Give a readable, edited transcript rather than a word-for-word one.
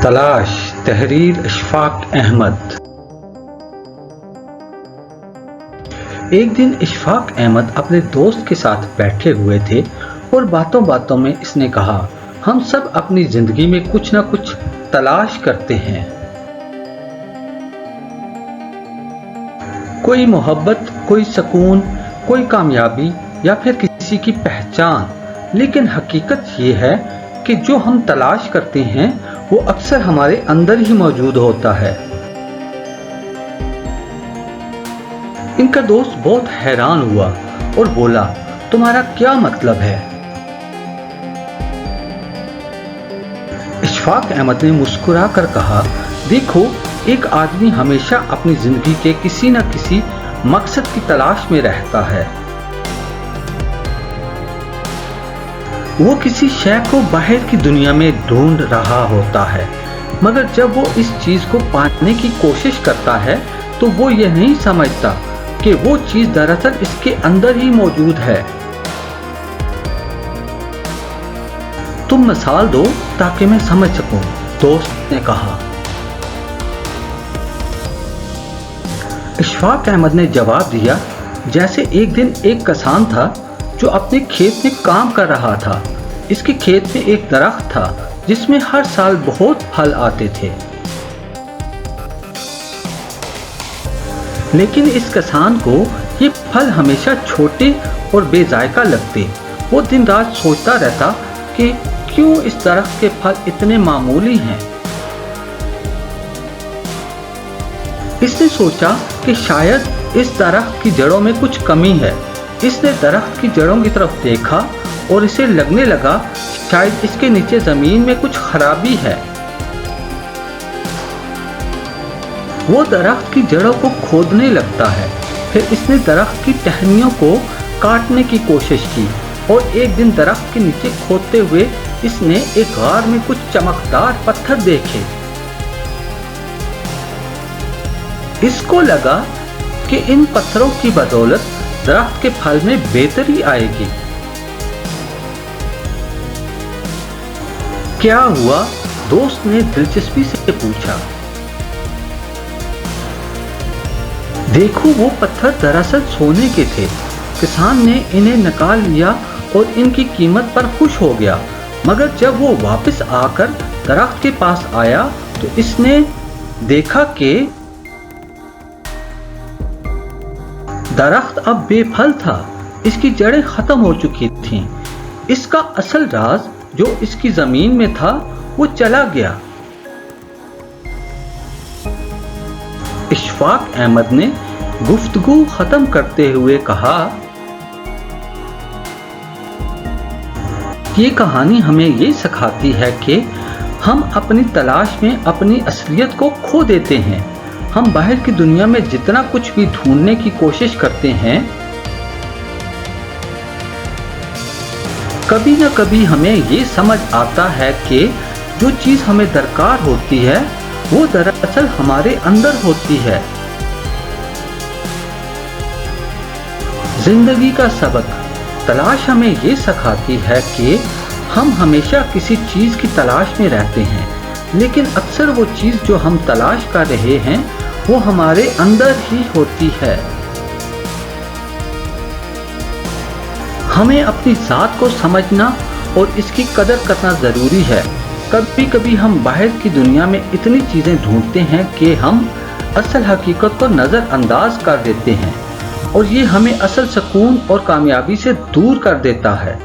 तलाश तहरीर इशफाक अहमद। एक दिन इशफाक अहमद अपने दोस्त के साथ बैठे हुए थे और बातों बातों में इसने कहा, हम सब अपनी जिंदगी में कुछ ना कुछ तलाश करते हैं। कोई मोहब्बत, कोई सुकून, कोई कामयाबी या फिर किसी की पहचान। लेकिन हकीकत ये है कि जो हम तलाश करते हैं वो अक्सर हमारे अंदर ही मौजूद होता है। इनका दोस्त बहुत हैरान हुआ और बोला, तुम्हारा क्या मतलब है? इशफाक अहमद ने मुस्कुरा कर कहा, देखो, एक आदमी हमेशा अपनी जिंदगी के किसी न किसी मकसद की तलाश में रहता है। वो किसी शय को बाहर की दुनिया में ढूंढ रहा होता है, मगर जब वो इस चीज को पाने की कोशिश करता है तो वो यह नहीं समझता कि वो चीज दरअसल इसके अंदर ही मौजूद है। तुम मिसाल दो ताकि मैं समझ सकूं, दोस्त ने कहा। इशफाक अहमद ने जवाब दिया, जैसे एक दिन एक किसान था जो अपने खेत में काम कर रहा था। इसके खेत में एक दरख्त था जिसमें हर साल बहुत फल आते थे, लेकिन इस किसान को ये फल हमेशा छोटे और बेजायका लगते। वो दिन रात सोचता रहता कि क्यों इस दरख्त के फल इतने मामूली हैं। इसने सोचा कि शायद इस दरख्त की जड़ों में कुछ कमी है। इसने दरख्त की जड़ों की तरफ देखा और इसे लगने लगा शायद इसके नीचे जमीन में कुछ खराबी है। वो दरख्त की जड़ों को खोदने लगता है। फिर इसने दरख्त की टहनियों को काटने की कोशिश की और एक दिन दरख्त के नीचे खोदते हुए इसने एक गार में कुछ चमकदार पत्थर देखे। इसको लगा कि इन पत्थरों की बदौलत दरख्त के फल में बेहतरी आएगी। क्या हुआ? दोस्त ने दिलचस्पी से पूछा। देखो, वो पत्थर दरअसल सोने के थे। किसान ने इन्हें निकाल लिया और इनकी कीमत पर खुश हो गया, मगर जब वो वापस आकर दरख्त के पास आया तो इसने देखा कि दरख्त अब बेफल था। इसकी जड़ें खत्म हो चुकी थीं। इसका असल राज जो इसकी जमीन में था वो चला गया। इशफाक अहमद ने गुफ्तगू खत्म करते हुए कहा, ये कहानी हमें ये सिखाती है कि हम अपनी तलाश में अपनी असलियत को खो देते हैं। हम बाहर की दुनिया में जितना कुछ भी ढूंढने की कोशिश करते हैं, कभी न कभी हमें ये समझ आता है कि जो चीज हमें दरकार होती है वो दरअसल हमारे अंदर होती है। जिंदगी का सबक तलाश हमें ये सिखाती है कि हम हमेशा किसी चीज की तलाश में रहते हैं, लेकिन अक्सर वो चीज जो हम तलाश कर रहे हैं वो हमारे अंदर ही होती है। हमें अपनी जात को समझना और इसकी कदर करना जरूरी है। कभी कभी हम बाहर की दुनिया में इतनी चीजें ढूंढते हैं कि हम असल हकीकत को नजरअंदाज कर देते हैं और ये हमें असल सुकून और कामयाबी से दूर कर देता है।